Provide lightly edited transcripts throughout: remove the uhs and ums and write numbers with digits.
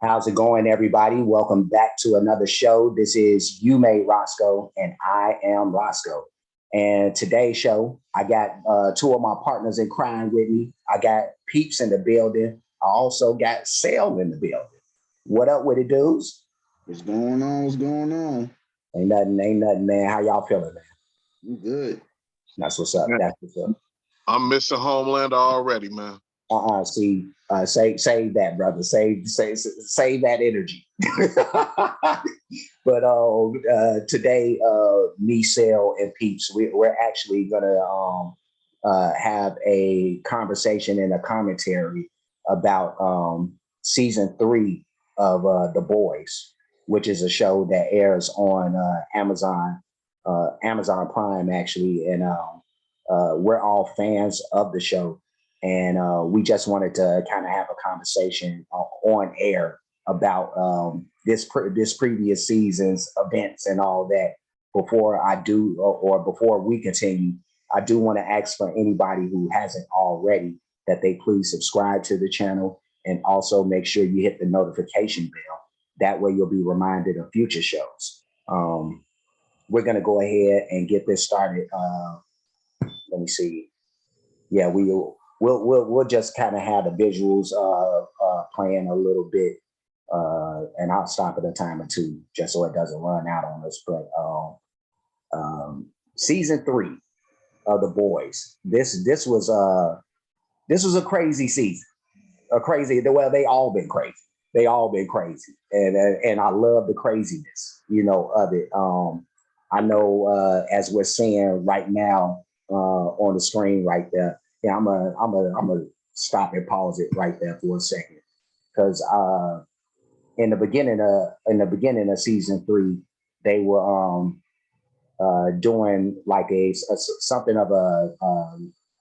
How's it going, everybody? Welcome back to another show. This is You Made Roscoe, and I am Roscoe. And today's show, I got two of my partners in crime with me. I got Peeps in the building. I also got Cel in the building. What up with it, dudes? What's going on? What's going on? Ain't nothing, man. How y'all feeling, man? I'm good. That's what's up. Man, That's what's up. I'm missing Homelander already, man. See, save that, brother. Save that energy. But today, me, Cel, and Peeps, we're actually gonna have a conversation and a commentary about season 3 of The Boys, which is a show that airs on Amazon Prime, actually, and we're all fans of the show. And we just wanted to kind of have a conversation on air about this previous season's events and all that. Before I do, or before we continue, I do want to ask for anybody who hasn't already that they please subscribe to the channel and also make sure you hit the notification bell. That way you'll be reminded of future shows. We're going to go ahead and get this started. Let me see. Yeah, we'll just kind of have the visuals playing a little bit, and I'll stop at a time or two just so it doesn't run out on us. But season 3 of The Boys. This was a crazy season. Well, they all been crazy. They all been crazy, and I love the craziness, of it. I know as we're seeing right now on the screen right there. Yeah, I'm gonna stop and pause it right there for a second, because in the beginning of season 3, they were doing like a something of a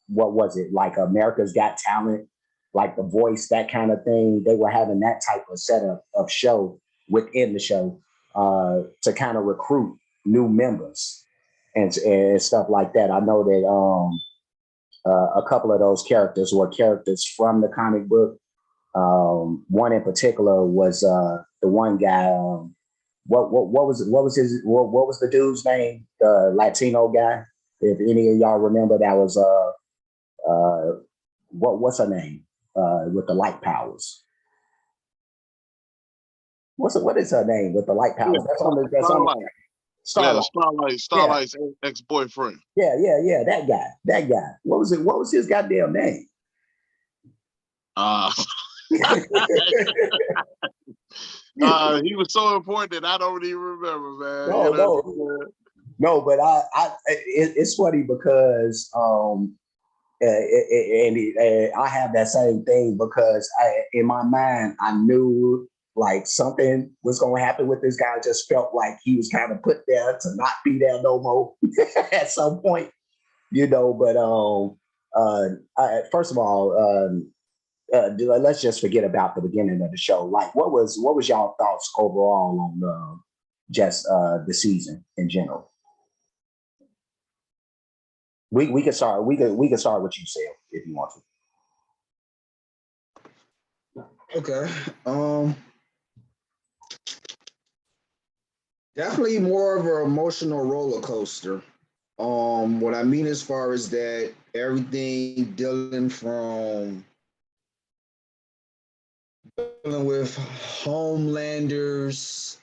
what was it, like America's Got Talent, like The Voice, that kind of thing. They were having that type of setup of show within the show to kind of recruit new members and stuff like that. I know that a couple of those characters were characters from the comic book. One in particular was the one guy. What was the dude's name? The Latino guy. If any of y'all remember, that was what's her name with the light powers? What is her name with the light powers? Yeah, That's on the Starlight's ex-boyfriend. Yeah. That guy. What was his goddamn name? He was so important that I don't even remember, man. No, but it's funny because I have that same thing, because in my mind I knew like something was going to happen with this guy. I just felt like he was kind of put there to not be there no more at some point, But first of all, let's just forget about the beginning of the show. Like, what was y'all thoughts overall on just the season in general? We can start. We can start with you, Cel, if you want to. Okay. Definitely more of an emotional roller coaster. What I mean as far as that, everything dealing with Homelander's,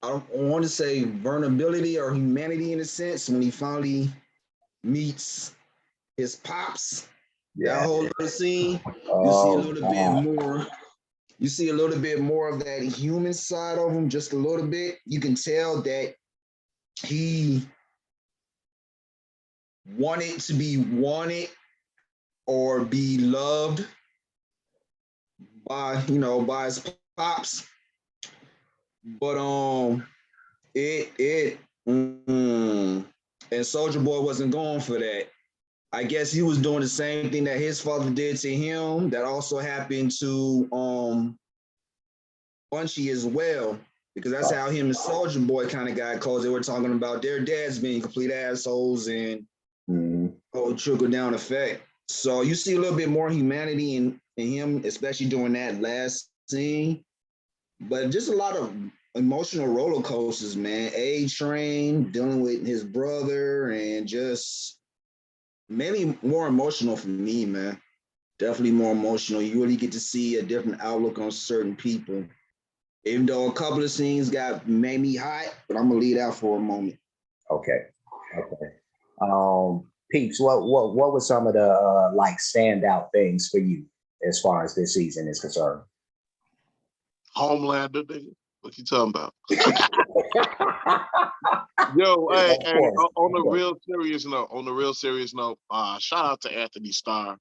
I don't want to say vulnerability or humanity in a sense, when he finally meets his pops. Yeah. That whole little scene, you see a little bit more. You see a little bit more of that human side of him, just a little bit. You can tell that he wanted to be wanted or be loved by his pops. But and Soldier Boy wasn't going for that. I guess he was doing the same thing that his father did to him. That also happened to Bunchy as well, because that's how him and Soldier Boy kind of got close. They were talking about their dads being complete assholes and whole trickle down effect. So you see a little bit more humanity in him, especially during that last scene. But just a lot of emotional roller coasters, man. A Train dealing with his brother and just mainly more emotional for me, man. Definitely more emotional. You really get to see a different outlook on certain people. Even though a couple of scenes made me hot, but I'm gonna leave that for a moment. Okay. Okay. Peeps, what were some of the like standout things for you as far as this season is concerned? Homelander, nigga. What you talking about? Yo, hey, Of hey, course. on the real serious note, shout out to Anthony Starr.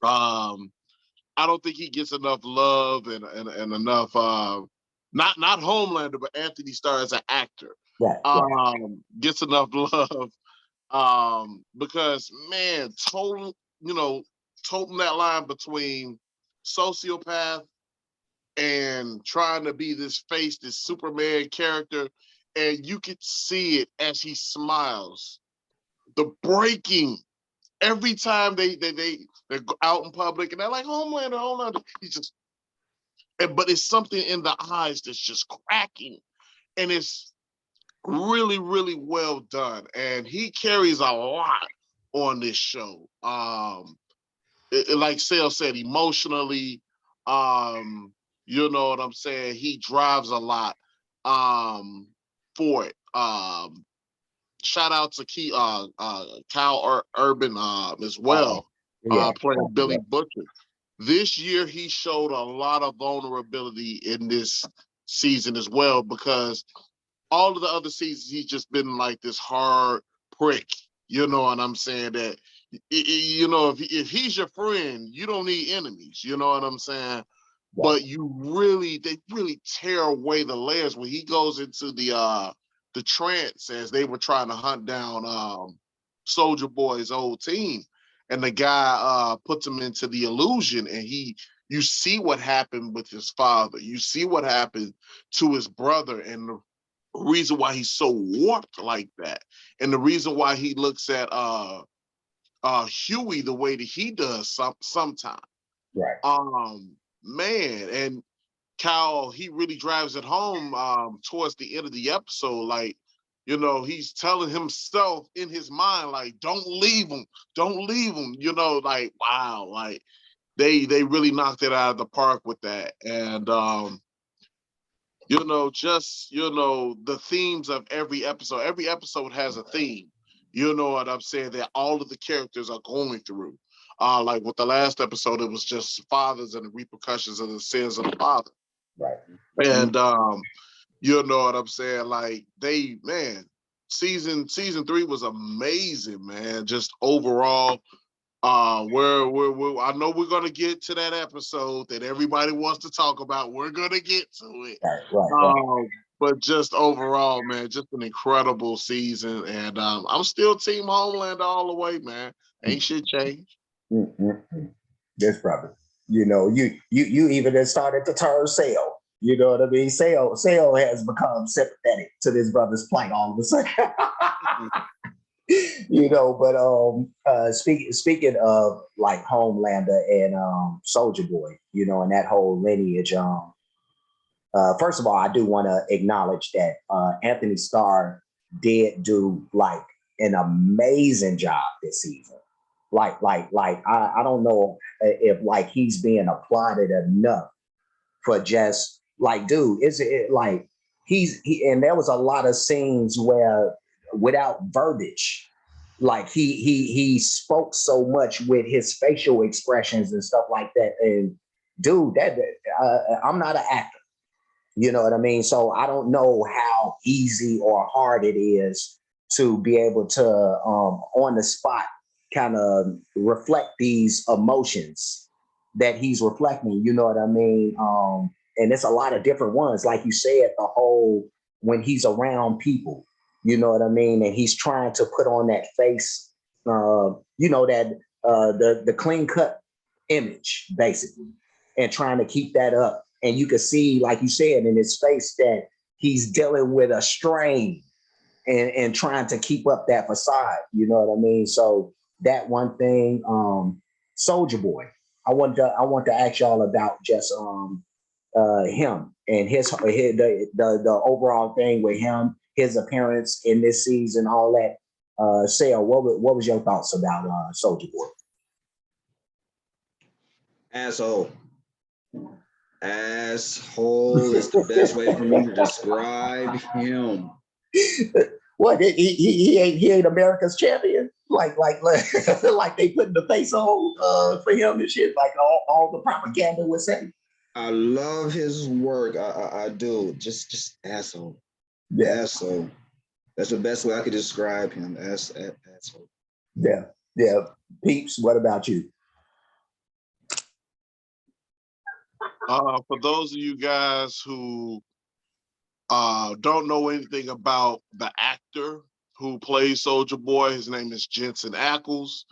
I don't think he gets enough love and enough not Homelander, but Anthony Starr as an actor. Right. Gets enough love. Because man, toting that line between sociopath and trying to be this Superman character, and you could see it as he smiles. The breaking every time they're out in public and they're like Homelander. He's just, but it's something in the eyes that's just cracking, and it's really, really well done. And he carries a lot on this show. Like Cel said, emotionally, you know what I'm saying? He drives a lot for it. Shout out to Kyle Urban as well, Yeah. playing Billy Butcher. This year, he showed a lot of vulnerability in this season as well, because all of the other seasons, he's just been like this hard prick. You know what I'm saying? That, you know, if he's your friend, you don't need enemies. You know what I'm saying? Yeah. But they really tear away the layers when he goes into the trance as they were trying to hunt down Soldier Boy's old team, and the guy puts him into the illusion, and you see what happened with his father, you see what happened to his brother, and the reason why he's so warped like that, and the reason why he looks at Huey the way that he does sometimes. Right. Man, and Cal, he really drives it home towards the end of the episode. Like, you know, he's telling himself in his mind, like, don't leave him, don't leave him. You know, like, wow, like they really knocked it out of the park with that. And you know, just, you know, the themes of every episode. Every episode has a theme. You know what I'm saying? That all of the characters are going through. Like with the last episode, it was just fathers and the repercussions of the sins of the father. Right. And you know what I'm saying? Like season 3 was amazing, man. Just overall, we're I know we're gonna get to that episode that everybody wants to talk about. We're gonna get to it. Right. But just overall, man, just an incredible season. And I'm still Team Homelander all the way, man. Ain't shit changed. This brother, you know, you even have started to turn Cel. You know what I mean? Cel has become sympathetic to this brother's plight all of a sudden. You know, but speaking of like Homelander and Soldier Boy, you know, and that whole lineage, first of all, I do want to acknowledge that Anthony Starr did do like an amazing job this season. I don't know if like he's being applauded enough for just like, dude, is it like and there was a lot of scenes where without verbiage, like he spoke so much with his facial expressions and stuff like that. And dude, I'm not an actor. You know what I mean? So I don't know how easy or hard it is to be able to on the spot kind of reflect these emotions that he's reflecting. You know what I mean? And it's a lot of different ones. Like you said, the whole when he's around people, you know what I mean? And he's trying to put on that face, you know, that the clean cut image, basically, and trying to keep that up. And you can see, like you said, in his face that he's dealing with a strain and trying to keep up that facade. You know what I mean? So that one thing, Soldier Boy. I want to ask y'all about just him and the overall thing with him, his appearance in this season, all that. Cel, what was your thoughts about Soldier Boy? Asshole. Asshole is the best way for me to describe him. What he ain't America's champion? Like they putting the face on for him and shit. Like all the propaganda was saying. I love his work. I do. Just asshole. Yeah, Asshole. That's the best way I could describe him. Asshole. yeah, yeah. Peeps, what about you? For those of you guys who don't know anything about the actor who plays Soldier Boy, his name is Jensen Ackles.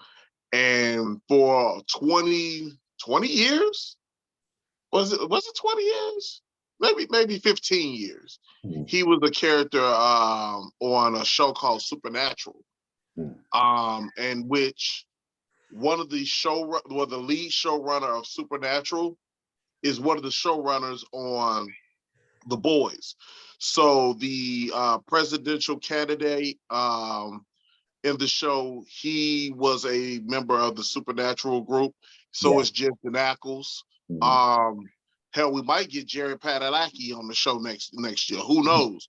And for 20 years, was it 20 years? Maybe 15 years. Mm-hmm. He was a character on a show called Supernatural, in which one of the the lead showrunner of Supernatural is one of the showrunners on The Boys. So the presidential candidate in the show, he was a member of the Supernatural group. So is Jensen Ackles. Mm-hmm. Hell, we might get Jerry Padalecki on the show next year. Who knows?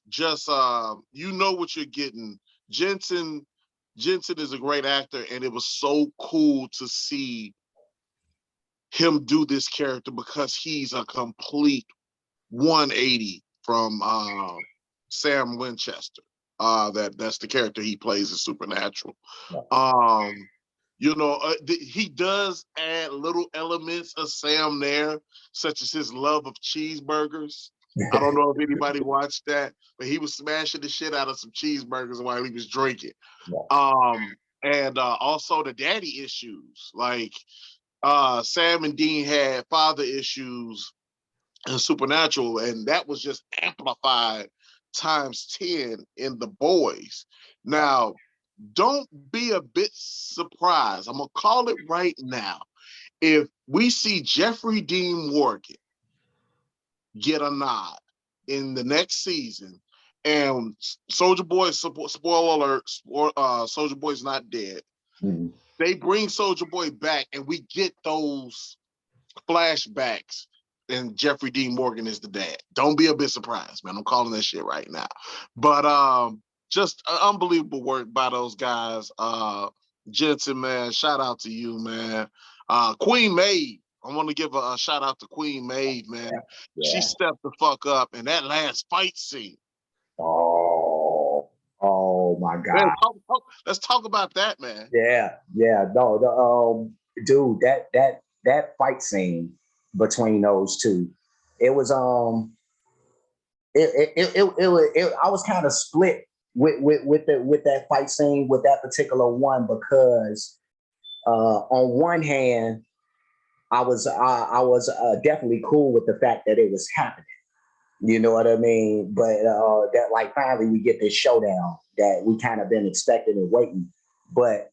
Just you know what you're getting. Jensen is a great actor, and it was so cool to see him do this character because he's a complete 180 from Sam Winchester. That's the character he plays in Supernatural. He does add little elements of Sam there, such as his love of cheeseburgers. I don't know if anybody watched that, but he was smashing the shit out of some cheeseburgers while he was drinking. And also the daddy issues. Like Sam and Dean had father issues in Supernatural, and that was just amplified times 10 in The Boys. Now, don't be a bit surprised. I'm gonna call it right now. If we see Jeffrey Dean Morgan get a nod in the next season, and Soldier Boy, spoiler alert, Soldier Boy's not dead. Mm-hmm. They bring Soldier Boy back, and we get those flashbacks, and Jeffrey Dean Morgan is the dad. Don't be a bit surprised, man. I'm calling that shit right now. But just unbelievable work by those guys. Jensen, man, shout out to you, man. Queen Maeve, I want to give a shout out to Queen Maeve, man. Yeah. She stepped the fuck up in that last fight scene. Oh my God. Man, let's talk about that, man. Yeah. No, dude, that fight scene between those two, it was I was kind of split with that fight scene with that particular one, because on one hand, I was definitely cool with the fact that it was happening. You know what I mean? But that, like, finally we get this showdown that we kind of been expecting and waiting. But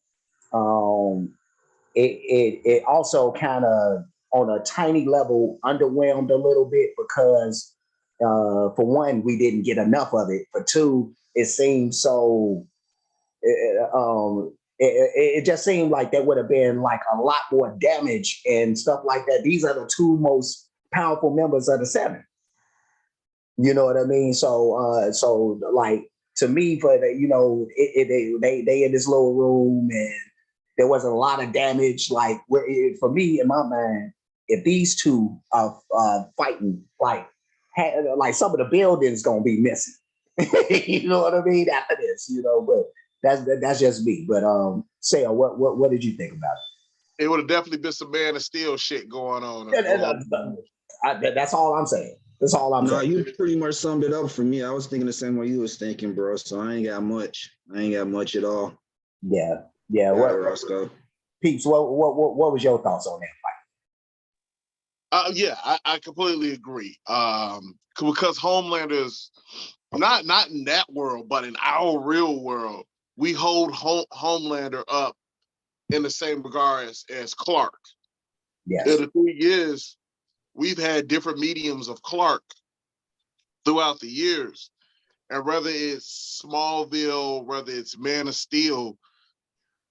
it also kind of on a tiny level underwhelmed a little bit, because for one, we didn't get enough of it. For two, it seemed so. It just seemed like there would have been like a lot more damage and stuff like that. These are the two most powerful members of the Seven. You know what I mean? So like, to me, for the, they in this little room, and there wasn't a lot of damage. Like, for me, in my mind, if these two are fighting, like some of the buildings gonna be missing. You know what I mean? After this, but that's just me. But Cel, what did you think about it? It would have definitely been some Man of Steel shit going on. That's all I'm saying. That's all I'm saying. You pretty much summed it up for me. I was thinking the same way you was thinking, bro. So I ain't got much. At all. Yeah. What, Roscoe? Peeps, what was your thoughts on that fight? I completely agree. Because Homelander's not in that world, but in our real world, we hold Homelander up in the same regard as Clark. Yes. And the thing is, we've had different mediums of Clark throughout the years. And whether it's Smallville, whether it's Man of Steel,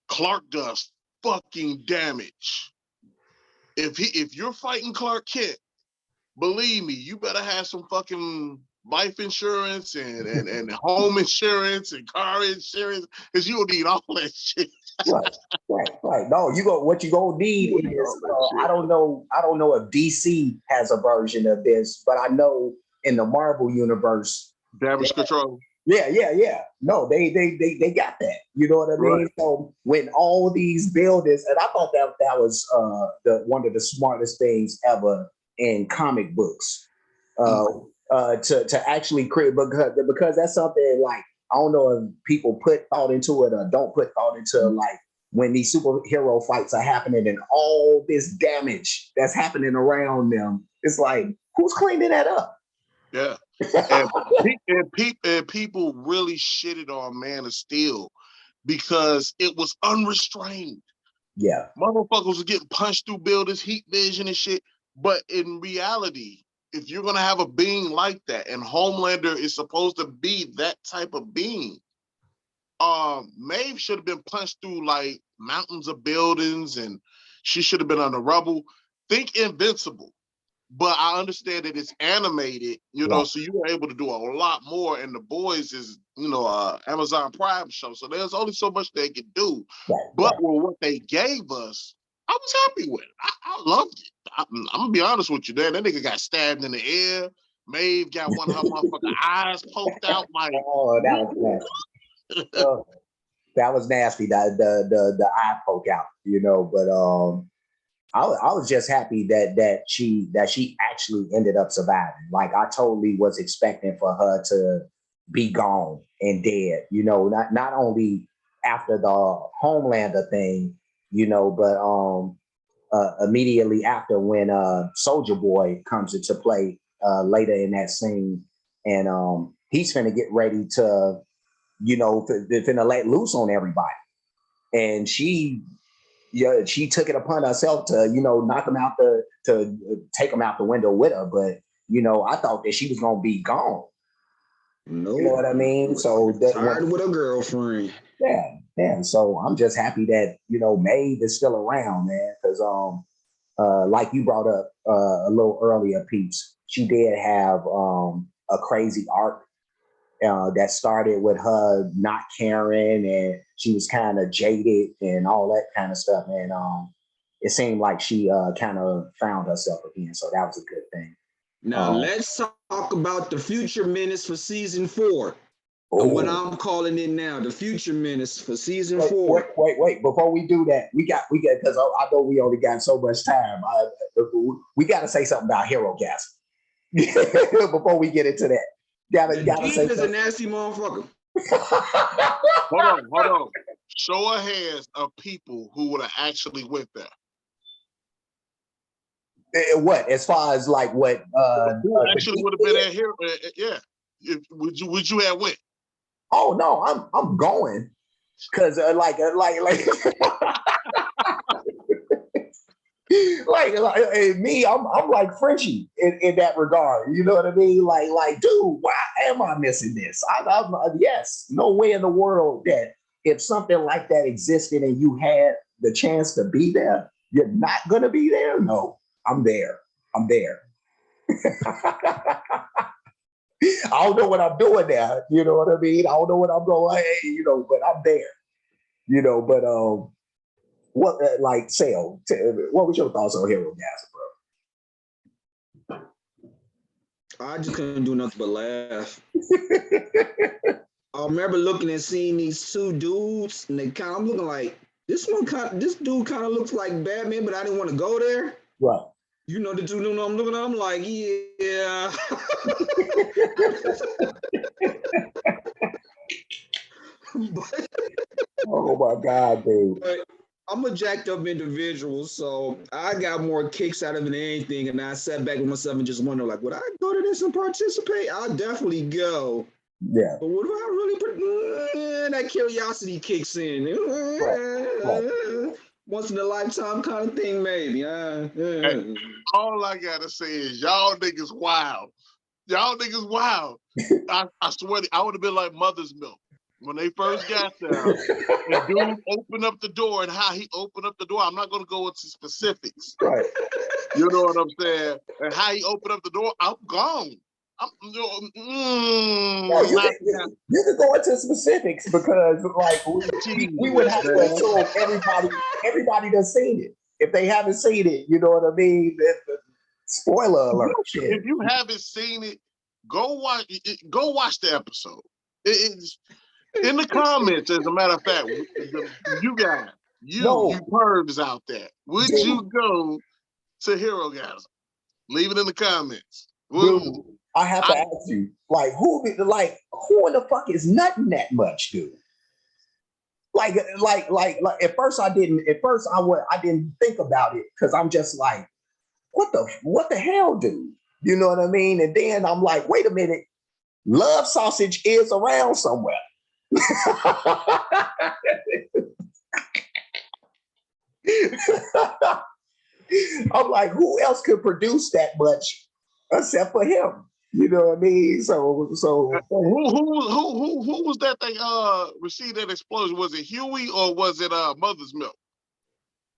Clark does fucking damage. If you're fighting Clark Kent, believe me, you better have some fucking life insurance and home insurance and car insurance, because you'll need all that shit. Right. No, what you gonna need is I don't know if DC has a version of this, but I know in the Marvel universe, Damage control. Yeah. No, they got that. You know what I mean? So when all these buildings, and I thought that was one of the smartest things ever in comic books, to actually create, because that's something like, I don't know if people put thought into it or don't put thought into it, like when these superhero fights are happening and all this damage that's happening around them, it's like, who's cleaning that up? Yeah. and people really shitted on Man of Steel because it was unrestrained. Yeah. Motherfuckers were getting punched through buildings, heat vision and shit. But in reality, if you're gonna have a being like that, and Homelander is supposed to be that type of being, Maeve should have been punched through like mountains of buildings, and she should have been on the rubble. Think Invincible. But I understand that it's animated, so you were able to do a lot more. And The Boys is, Amazon Prime show, so there's only so much they could do. But with what they gave us, I was happy with it. I loved it. I'm gonna be honest with you, there. That nigga got stabbed in the air. Maeve got one of her motherfucking eyes poked out. Like, oh, that was nasty. That was nasty. The eye poke out, But I was just happy that she actually ended up surviving. Like, I totally was expecting for her to be gone and dead. Not only after the Homelander thing, but immediately after, when Soldier Boy comes into play later in that scene, and he's finna get ready to, finna let loose on everybody, and she took it upon herself to, knock him out to take him out the window with her. But, I thought that she was going to be gone. No. You know what I mean? So tired with a girlfriend. Yeah. So I'm just happy that, Maeve is still around, man. Because, like you brought up a little earlier, Peeps, she did have a crazy arc that started with her not caring, and she was kind of jaded and all that kind of stuff. And it seemed like she kind of found herself again. So that was a good thing. Now let's talk about the Future Menace for season 4. And what I'm calling it now, the Future Menace for season 4. Wait. Before we do that, we got, because I know we only got so much time. We got to say something about Hero Gas before we get into that. The Dean is a nasty motherfucker. Hold on. Show of hands of people who would have actually went there. What, as far as like what? Who actually would have been at here? Yeah. Would you have went? Oh no, I'm going, because like me, I'm like Frenchie in that regard. You know what I mean? Like, dude, why am I missing this? I'm yes, no way in the world that if something like that existed and you had the chance to be there, you're not gonna be there. No, I'm there. I don't know what I'm doing there. You know what I mean? I don't know what I'm going, but I'm there. But what, like, Cel, what was your thoughts on Hero Gas, bro? I just couldn't do nothing but laugh. I remember looking and seeing these two dudes, and I'm looking like, this dude kind of looks like Batman, but I didn't want to go there. Right. The two dudes I'm looking at, I'm like, yeah. Oh my God, dude. But I'm a jacked up individual, so I got more kicks out of it than anything. And I sat back with myself and just wonder, like, would I go to this and participate? I'll definitely go. Yeah. But would I really that curiosity kicks in? Right. once in a lifetime kind of thing, maybe. And all I gotta say is y'all niggas wild. Y'all niggas wild. I swear, I would have been like Mother's Milk when they first got there. And dude opened up the door and how he opened up the door. I'm not gonna go into specifics. Right. You know what I'm saying? And how he opened up the door, I'm gone. No, you can go into specifics because like we would have to assume everybody that's seen it. If they haven't seen it, you know what I mean? Spoiler alert. If you haven't seen it, go watch the episode. It's in the comments, as a matter of fact, you guys, you pervs out there, would you go to Hero Guys? Leave it in the comments. Dude, I have to ask you, like, who in the fuck is nutting that much, dude? Like at first I didn't think about it because I'm just like, what the hell, dude? You know what I mean? And then I'm like, wait a minute, Love Sausage is around somewhere. I'm like, who else could produce that much except for him? You know what I mean? So who was that thing received that explosion? Was it Huey or was it Mother's Milk?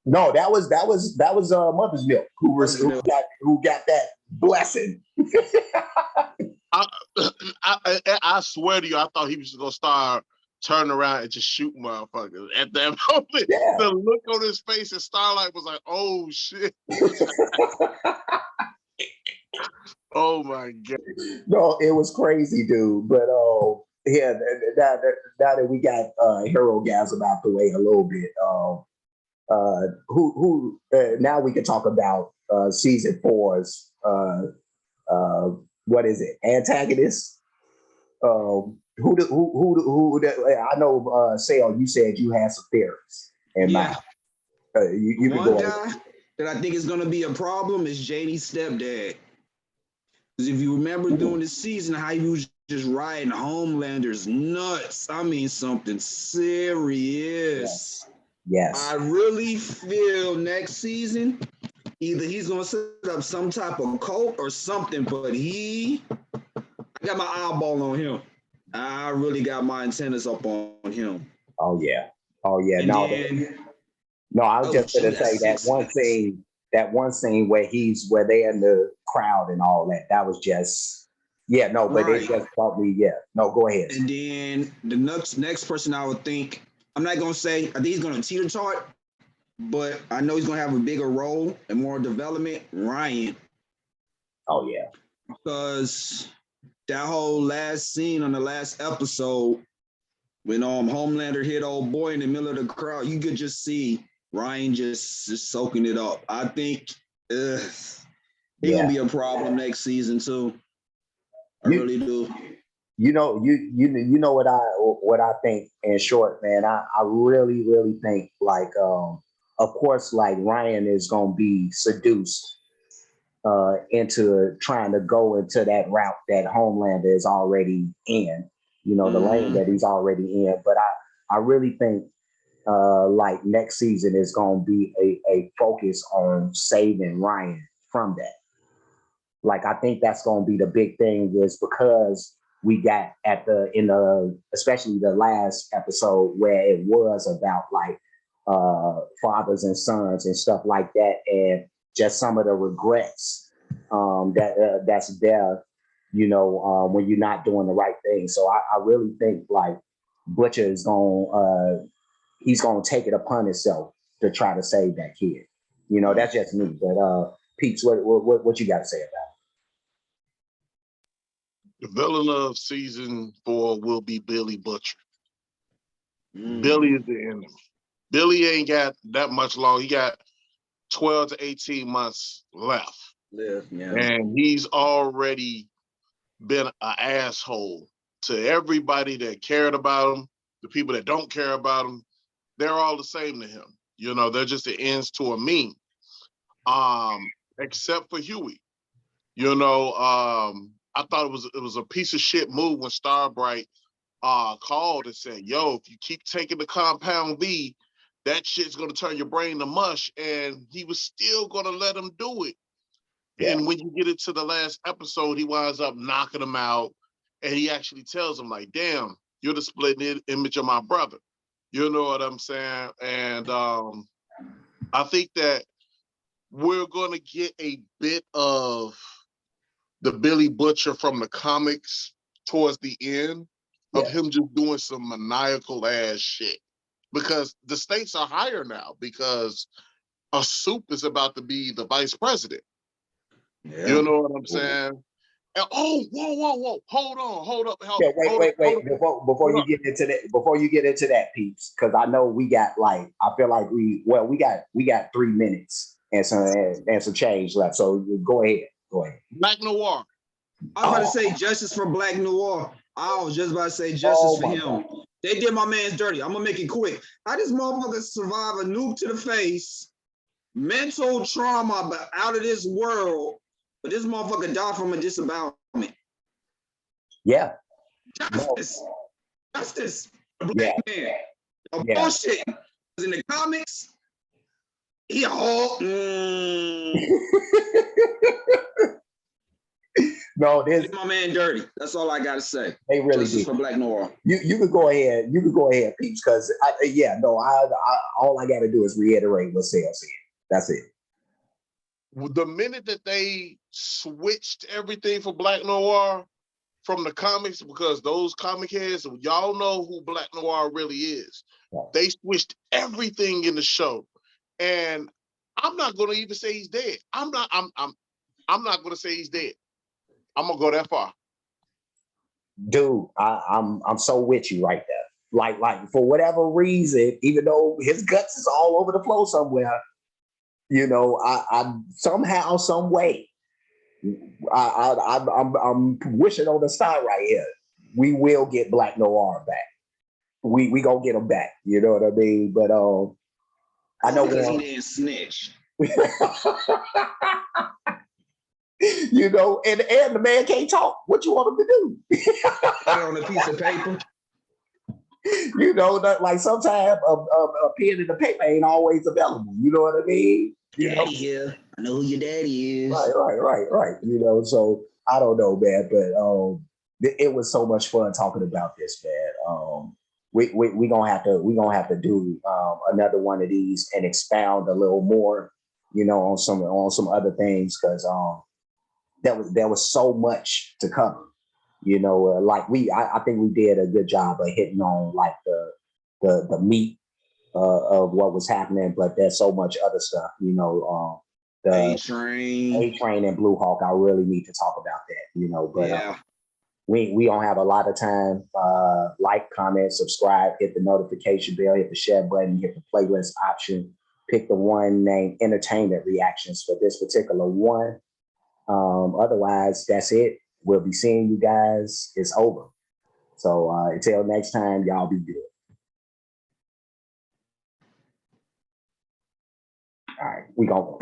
No, that was Mother's Milk who got that blessing. I swear to you, I thought he was gonna start turning around and just shoot motherfuckers at that moment. Yeah. The look on his face and Starlight was like, "Oh shit." Oh my god! No, it was crazy, dude. But yeah, now that we got Hero Gasm out the way a little bit, now we can talk about season 4's what is it? Antagonist. I know, Cel, you said you had some theories in mind. You can go guy that I think is going to be a problem is JD's stepdad. Because if you remember during the season, how he was just riding Homelander's nuts. I mean, something serious. Yes. I really feel next season, either he's going to set up some type of cult or something, but I got my eyeball on him. I really got my antennas up on him. Oh, yeah. And no, I was just going to say that one scene where they're in the crowd and all that. That was just, but they just thought go ahead. And then the next person I would think, I'm not going to say, I think he's going to teeter tart, but I know he's going to have a bigger role and more development. Ryan. Oh, yeah. Because that whole last scene on the last episode, when Homelander hit old boy in the middle of the crowd, you could just see Ryan just soaking it up. I think he's gonna be a problem next season too. I really do. You know what I think in short, man. I really, really think like of course, like Ryan is gonna be seduced into trying to go into that route that Homelander is already in, the lane that he's already in. But I really think like next season is going to be a focus on saving Ryan from that. Like, I think that's going to be the big thing, is because we got especially the last episode where it was about like fathers and sons and stuff like that. And just some of the regrets that's there, when you're not doing the right thing. So I really think like Butcher is he's gonna take it upon himself to try to save that kid. That's just me. But Peeps, what you got to say about it? The villain of season 4 will be Billy Butcher. Billy is the enemy. Billy ain't got that much long. He got 12 to 18 months left. And he's already been an asshole to everybody that cared about him. The people that don't care about him, they're all the same to him. They're just the ends to a mean. Except for Huey. I thought it was a piece of shit move when Starbright called and said, "Yo, if you keep taking the Compound V, that shit's gonna turn your brain to mush, and he was still gonna let him do it. Yeah. And when you get into the last episode, he winds up knocking him out, and he actually tells him like, "Damn, you're the split image of my brother." You know what I'm saying? And I think that we're gonna get a bit of the Billy Butcher from the comics towards the end of him just doing some maniacal ass shit. Because the stakes are higher now because a soup is about to be the vice president. Yeah. You know what I'm saying? And, oh, whoa. Hold up. Wait. Before you get into that, Peeps, because I know we got I feel like we got 3 minutes and some change left. So go ahead. Black Noir. I was about to say justice for Black Noir. I was just about to say justice for him. God. They did my man's dirty. I'm gonna make it quick. How this motherfucker survive a nuke to the face, mental trauma out of this world, but this motherfucker died from a disembowelment. Yeah. Justice. Black man. Bullshit. In the comics, he all. No, this my man dirty. That's all I gotta say. They really Justice did. For Black Noir. You could go ahead. You could go ahead, Peeps, because all I got to do is reiterate what Cel said. That's it. The minute that they switched everything for Black Noir from the comics, because those comic heads, y'all know who Black Noir really is. Yeah. They switched everything in the show, and I'm not going to even say he's dead. I'm not going to say he's dead. I'm gonna go that far. Dude, I'm so with you right there. Like for whatever reason, even though his guts is all over the floor somewhere, I somehow, some way, I'm wishing on the star right here. We will get Black Noir back. We gonna get him back. You know what I mean? But I know because he didn't snitch. And the man can't talk. What you want him to do? On a piece of paper. Like sometimes a pen and the paper ain't always available. You know what I mean? Daddy here. I know who your daddy is. Right. So I don't know, man, but it was so much fun talking about this, man. We gonna have to do another one of these and expound a little more, on some other things, because there was so much to cover, I think we did a good job of hitting on like the meat of what was happening, but there's so much other stuff, the A-Train and Blue Hawk. I really need to talk about that, but we don't have a lot of time. Like, comment, subscribe, hit the notification bell, hit the share button, hit the playlist option, pick the one named Entertainment Reactions for this particular one. Otherwise, that's it. We'll be seeing you guys. It's over. So until next time, y'all be good. All right, we gonna